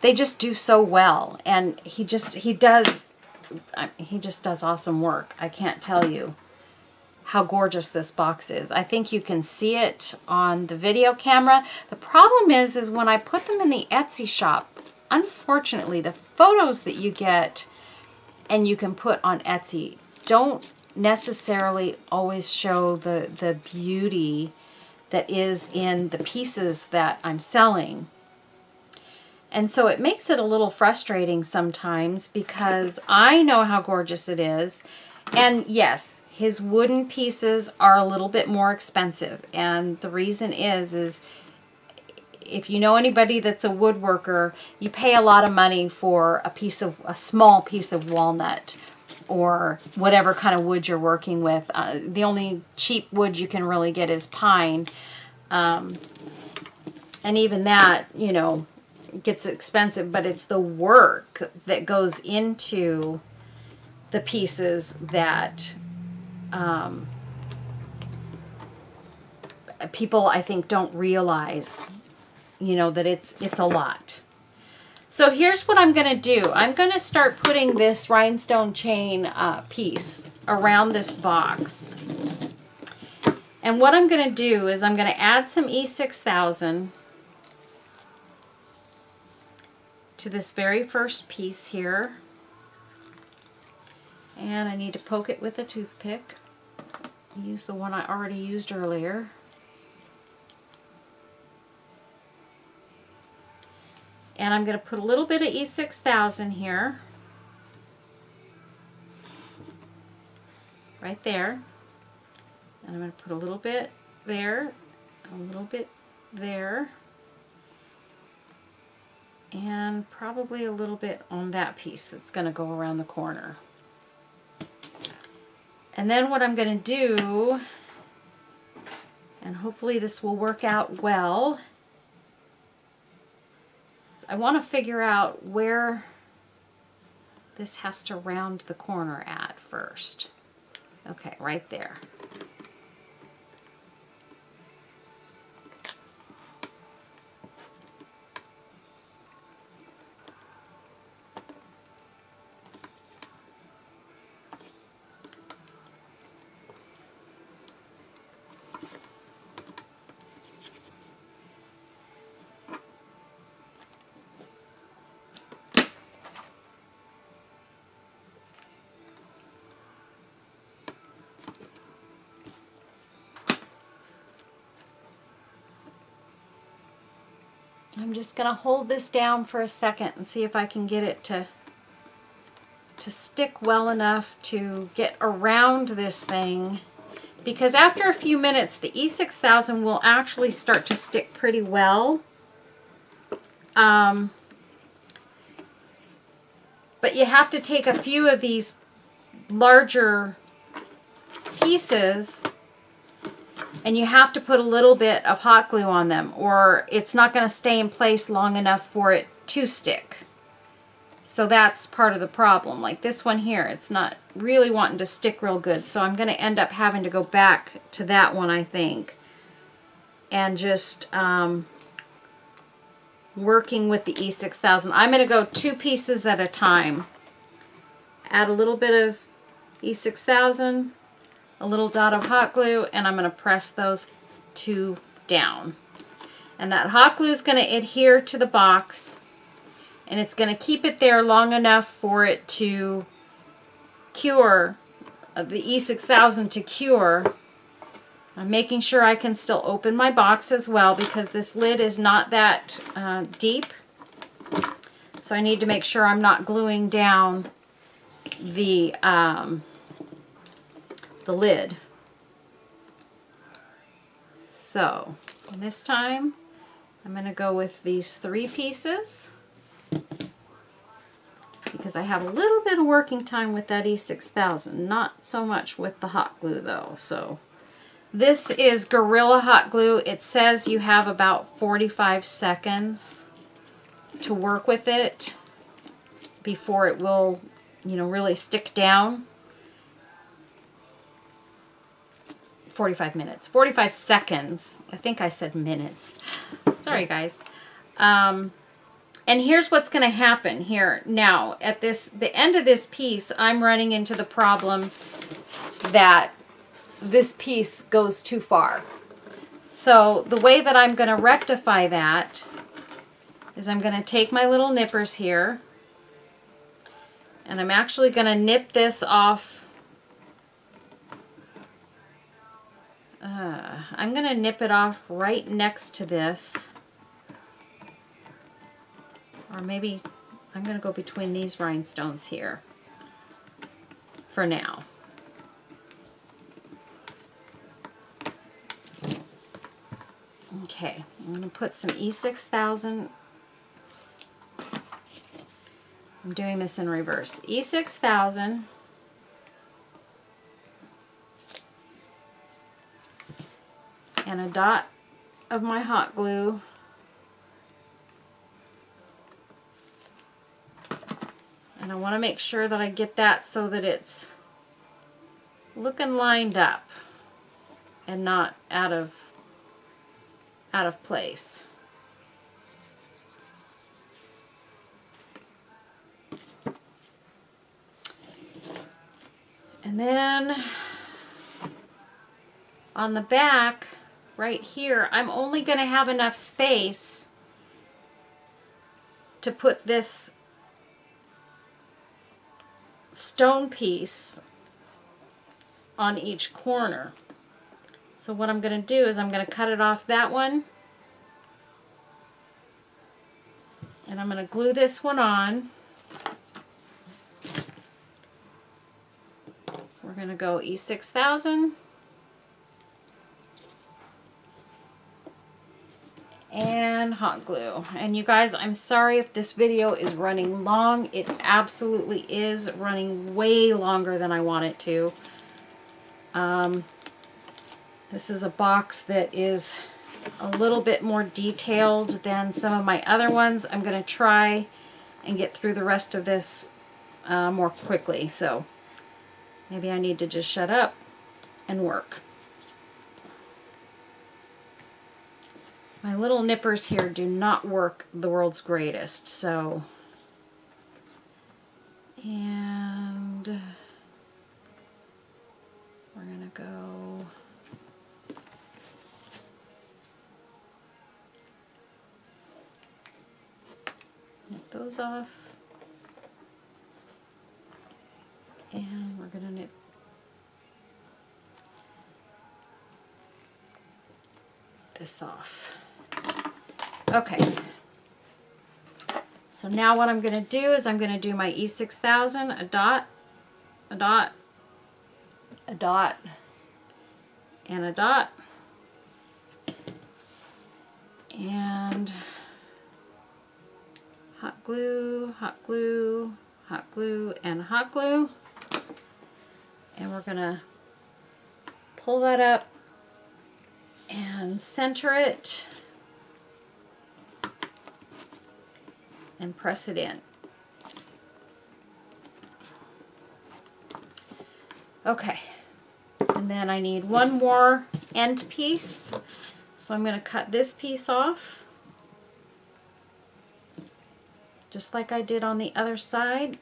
they just do so well. And he just does awesome work. I can't tell you how gorgeous this box is. I think you can see it on the video camera. The problem is when I put them in the Etsy shop, unfortunately, the photos that you get and you can put on Etsy don't necessarily always show the beauty that is in the pieces that I'm selling. And so it makes it a little frustrating sometimes because I know how gorgeous it is. And yes, his wooden pieces are a little bit more expensive, and the reason is if you know anybody that's a woodworker, you pay a lot of money for a small piece of walnut or whatever kind of wood you're working with. The only cheap wood you can really get is pine, and even that, you know, gets expensive, but it's the work that goes into the pieces that people, I think, don't realize, you know, that it's a lot. So here's what I'm going to do. I'm going to start putting this rhinestone chain piece around this box. And what I'm going to do is I'm going to add some E6000 to this very first piece here. And I need to poke it with a toothpick. Use the one I already used earlier. And I'm going to put a little bit of E6000 here. Right there. And I'm going to put a little bit there, a little bit there, and probably a little bit on that piece that's going to go around the corner. And then what I'm going to do, and hopefully this will work out well, I want to figure out where this has to round the corner at first. Okay, right there. I'm just going to hold this down for a second and see if I can get it to stick well enough to get around this thing, because after a few minutes the E6000 will actually start to stick pretty well. But you have to take a few of these larger pieces and you have to put a little bit of hot glue on them, or it's not going to stay in place long enough for it to stick. So that's part of the problem. Like this one here, it's not really wanting to stick real good. So I'm going to end up having to go back to that one, I think, and just working with the E6000. I'm going to go 2 pieces at a time. Add a little bit of E6000, a little dot of hot glue, and I'm going to press those 2 down. And that hot glue is going to adhere to the box, and it's going to keep it there long enough for it to cure, the E6000 to cure. I'm making sure I can still open my box as well, because this lid is not that deep. So I need to make sure I'm not gluing down the lid. So this time I'm going to go with these 3 pieces, because I have a little bit of working time with that E6000, not so much with the hot glue though. So this is Gorilla Hot Glue. It says you have about 45 seconds to work with it before it will, you know, really stick down. 45 minutes, 45 seconds. I think I said minutes. Sorry, guys. And here's what's going to happen here. Now, at the end of this piece, I'm running into the problem that this piece goes too far. So the way that I'm going to rectify that is I'm going to take my little nippers here, and I'm actually going to nip this off. I'm going to nip it off right next to this. Or maybe I'm going to go between these rhinestones here for now. Okay, I'm going to put some E6000. I'm doing this in reverse. E6000. And a dot of my hot glue. And I want to make sure that I get that so that it's looking lined up and not out of place. And then on the back right here, I'm only going to have enough space to put this stone piece on each corner. So what I'm going to do is I'm going to cut it off that one, and I'm going to glue this one on. We're going to go E6000 and hot glue. And you guys, I'm sorry if this video is running long. It absolutely is running way longer than I want it to. This is a box that is a little bit more detailed than some of my other ones. I'm going to try and get through the rest of this more quickly. So maybe I need to just shut up and work. My little nippers here do not work the world's greatest, so, and we're gonna go nip those off, and we're gonna nip this off. Okay, so now what I'm going to do is I'm going to do my E6000, a dot, a dot, a dot, and a dot, and hot glue, hot glue, hot glue, and hot glue, and we're going to pull that up and center it and press it in. Okay, and then I need one more end piece, so I'm going to cut this piece off just like I did on the other side.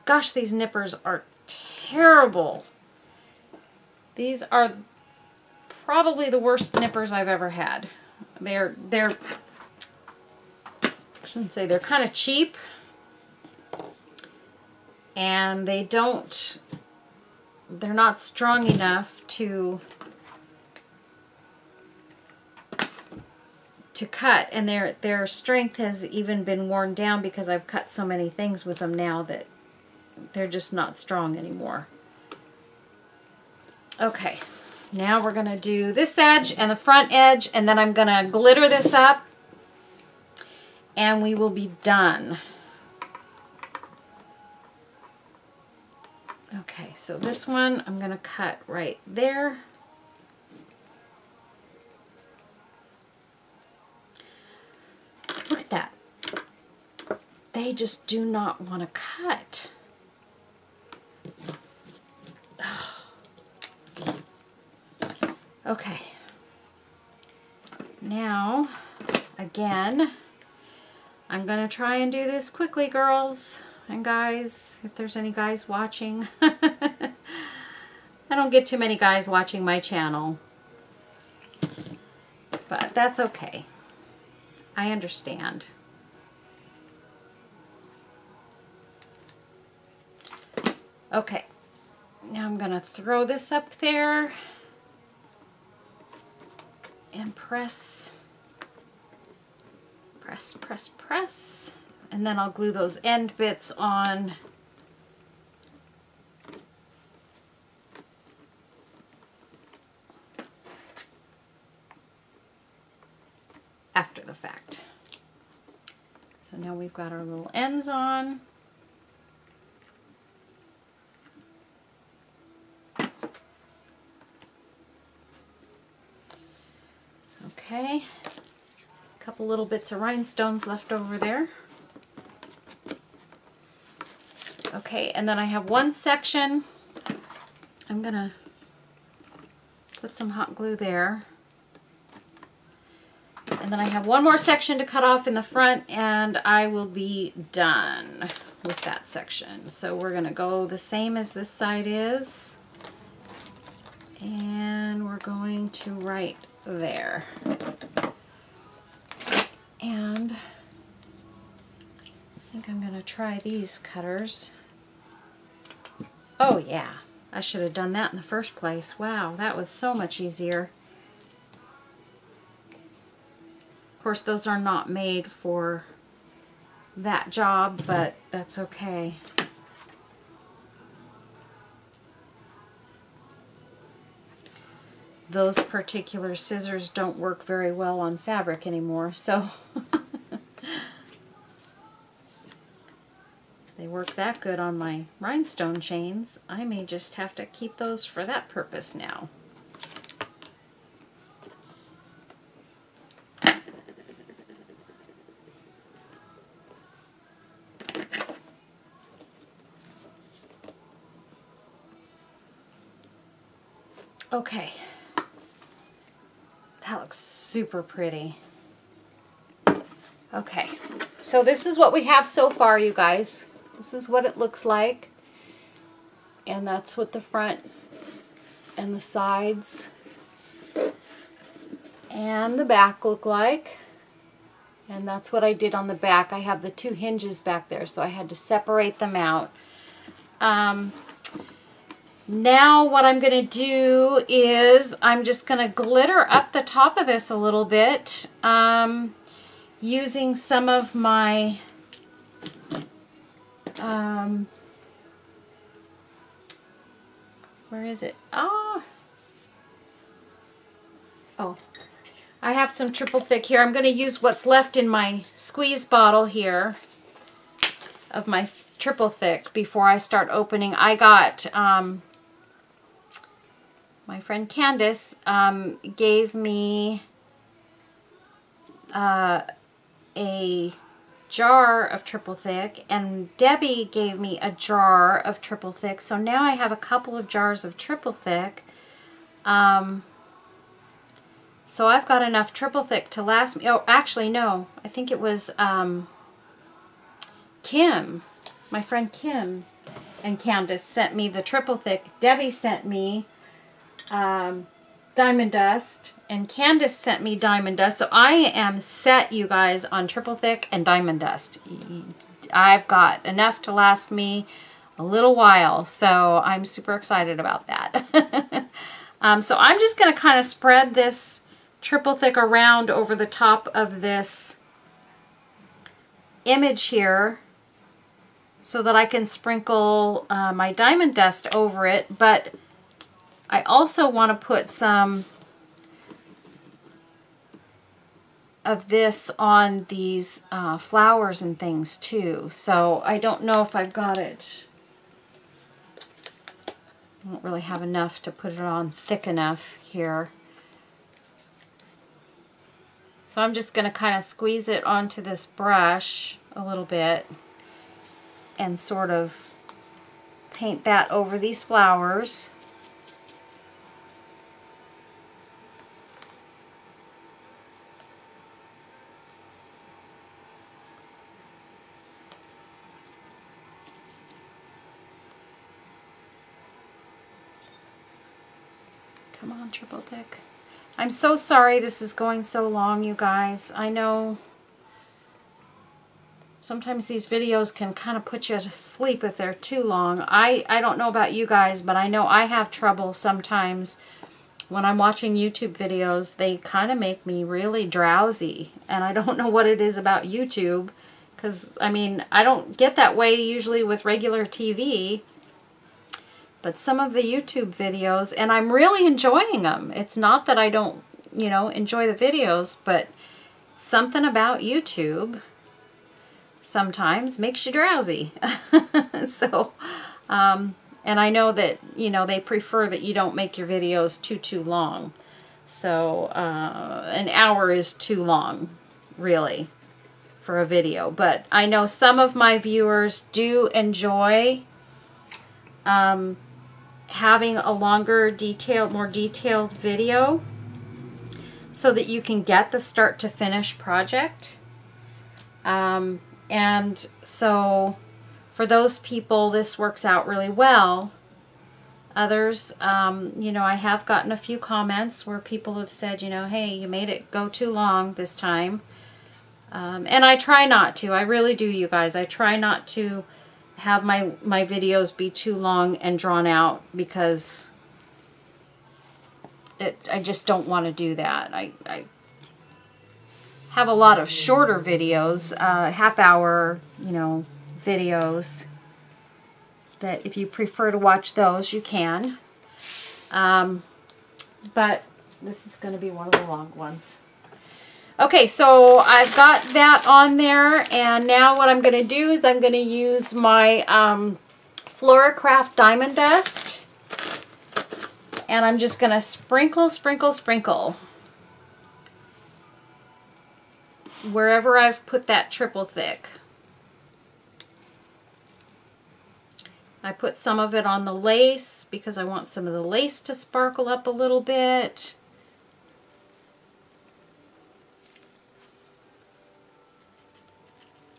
Gosh, these nippers are terrible. These are probably the worst nippers I've ever had. They're I shouldn't say, they're kind of cheap, and they're not strong enough to cut, and their strength has even been worn down because I've cut so many things with them now that they're just not strong anymore. Okay, now we're going to do this edge and the front edge, and then I'm going to glitter this up, and we will be done. Okay, so this one I'm going to cut right there. Look at that. They just do not want to cut. Okay. Now, again, I'm going to try and do this quickly, girls and guys, if there's any guys watching. I don't get too many guys watching my channel, but that's okay. I understand. Okay, now I'm going to throw this up there and press, press, press, press, and then I'll glue those end bits on. after the fact. So now we've got our little ends on. Okay, a couple little bits of rhinestones left over there. Okay, and then I have one section. I'm gonna put some hot glue there. And then I have one more section to cut off in the front, and I will be done with that section. So we're gonna go the same as this side is. And we're going to right there. And I think I'm gonna try these cutters. Oh yeah, I should have done that in the first place. Wow, that was so much easier. Of course, those are not made for that job, but that's okay. Those particular scissors don't work very well on fabric anymore, so they work that good on my rhinestone chains. I may just have to keep those for that purpose now. Okay, that looks super pretty. Okay, so this is what we have so far, you guys. This is what it looks like. And that's what the front and the sides and the back look like. And that's what I did on the back. I have the two hinges back there, so I had to separate them out. Now what I'm going to do is I'm just going to glitter up the top of this a little bit using some of my where is it? Oh, I have some triple thick here. I'm going to use what's left in my squeeze bottle here of my triple thick before I start opening. I got my friend Candace gave me a jar of triple thick, and Debbie gave me a jar of triple thick. So now I have a couple of jars of triple thick. So I've got enough triple thick to last me. Oh, actually, no. I think it was Kim, my friend Kim, and Candace sent me the triple thick. Debbie sent me Diamond Dust, and Candace sent me Diamond Dust. So I am set, you guys, on triple thick and Diamond Dust. I've got enough to last me a little while, so I'm super excited about that. So I'm just going to kind of spread this triple thick around over the top of this image here so that I can sprinkle my Diamond Dust over it, but I also want to put some of this on these flowers and things too. So I don't know if I've got it. I don't really have enough to put it on thick enough here. So I'm just going to kind of squeeze it onto this brush a little bit and sort of paint that over these flowers. Come on, triple thick. I'm so sorry this is going so long, you guys. I know sometimes these videos can kind of put you to sleep if they're too long. I don't know about you guys, but I know I have trouble sometimes when I'm watching YouTube videos. They kind of make me really drowsy, and I don't know what it is about YouTube, because, I mean, I don't get that way usually with regular TV. But some of the YouTube videos, and I'm really enjoying them. It's not that I don't, you know, enjoy the videos, but something about YouTube sometimes makes you drowsy. So, and I know that, you know, they prefer that you don't make your videos too long. So, an hour is too long, really, for a video. But I know some of my viewers do enjoy having a longer, more detailed video so that you can get the start to finish project. And so for those people, this works out really well. Others, you know, I have gotten a few comments where people have said, you know, hey, you made it go too long this time. And I try not to. I really do, you guys. I try not to have my videos be too long and drawn out, because I just don't want to do that. I have a lot of shorter videos, half-hour, you know, videos, that if you prefer to watch those, you can. But this is going to be one of the long ones. Okay, so I've got that on there, and now what I'm going to do is I'm going to use my Floracraft Diamond Dust, and I'm just going to sprinkle, sprinkle, sprinkle wherever I've put that triple thick. I put some of it on the lace because I want some of the lace to sparkle up a little bit.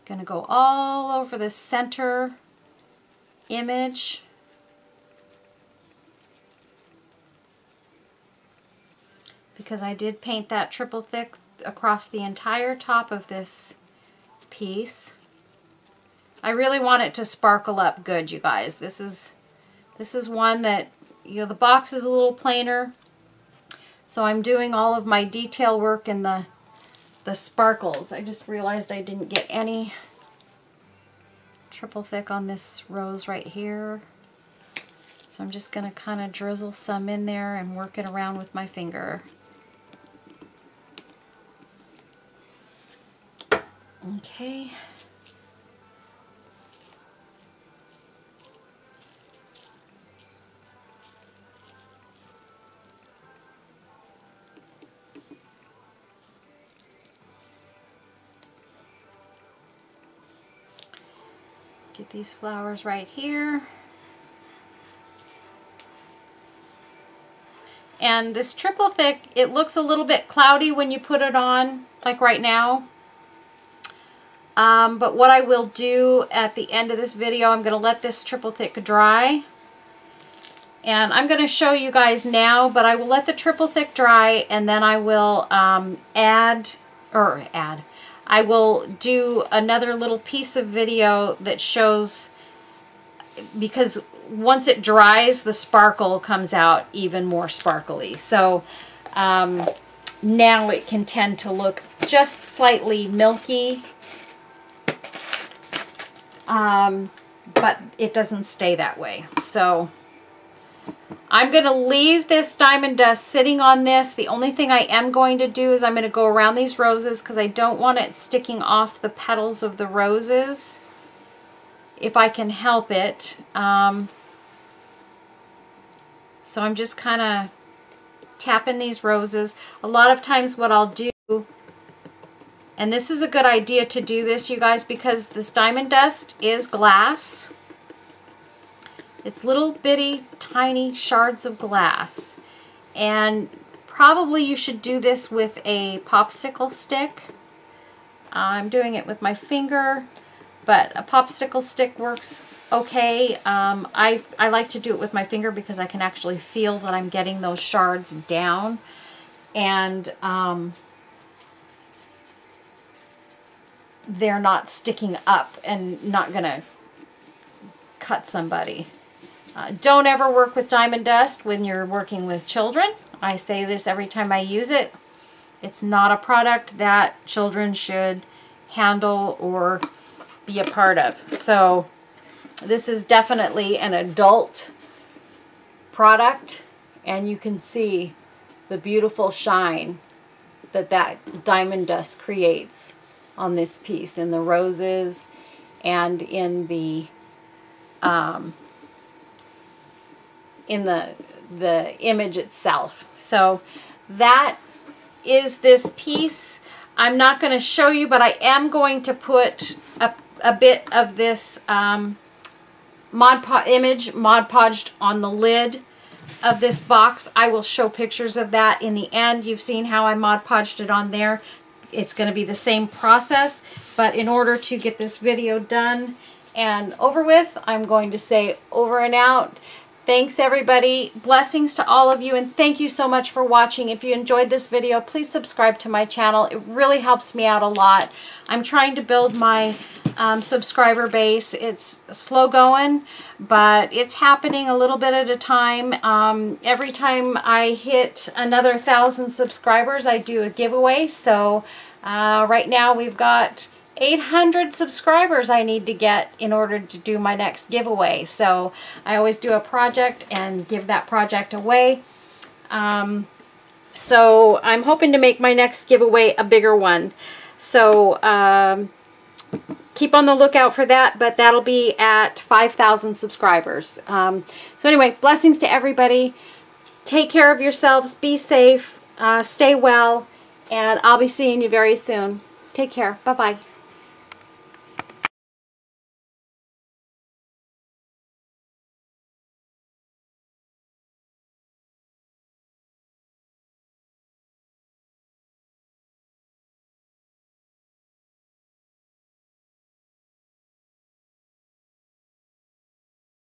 Gonna go all over the center image. Because I did paint that triple thick across the entire top of this piece. I really want it to sparkle up good, you guys. This is one that, you know, the box is a little plainer, so I'm doing all of my detail work in the sparkles. I just realized I didn't get any triple thick on this rose right here, so I'm just going to kind of drizzle some in there and work it around with my finger. Okay. Get these flowers right here. And this triple thick, it looks a little bit cloudy when you put it on, like right now. But what I will do at the end of this video, I'm going to let this triple thick dry. And I'm going to show you guys now, but I will let the triple thick dry, and then I will I will do another little piece of video that shows, because once it dries, the sparkle comes out even more sparkly. So now it can tend to look just slightly milky, but it doesn't stay that way. So I'm going to leave this diamond dust sitting on this. The only thing I am going to do is I'm going to go around these roses because I don't want it sticking off the petals of the roses, if I can help it. So I'm just kind of tapping these roses. A lot of times what I'll do, and this is a good idea to do this, you guys, because this diamond dust is glass. It's little bitty tiny shards of glass, and probably you should do this with a popsicle stick. I'm doing it with my finger, but a popsicle stick works okay. I like to do it with my finger because I can actually feel that I'm getting those shards down, and they're not sticking up and not gonna cut somebody. Don't ever work with diamond dust when you're working with children. I say this every time I use it. It's not a product that children should handle or be a part of. So this is definitely an adult product, and you can see the beautiful shine that diamond dust creates on this piece, in the roses and in the image itself. So that is this piece. I'm not going to show you, but I am going to put a bit of this Mod Podged on the lid of this box. I will show pictures of that in the end. You've seen how I Mod Podged it on there. It's going to be the same process, but in order to get this video done and over with, I'm going to say over and out. Thanks everybody. Blessings to all of you, and thank you so much for watching. If you enjoyed this video, please subscribe to my channel. It really helps me out a lot. I'm trying to build my subscriber base. It's slow going, but it's happening a little bit at a time. Every time I hit another 1,000 subscribers, I do a giveaway. So right now we've got 800 subscribers I need to get in order to do my next giveaway. So I always do a project and give that project away. So I'm hoping to make my next giveaway a bigger one. So keep on the lookout for that, but that'll be at 5,000 subscribers. So anyway, blessings to everybody. Take care of yourselves. Be safe. Stay well. And I'll be seeing you very soon. Take care. Bye-bye.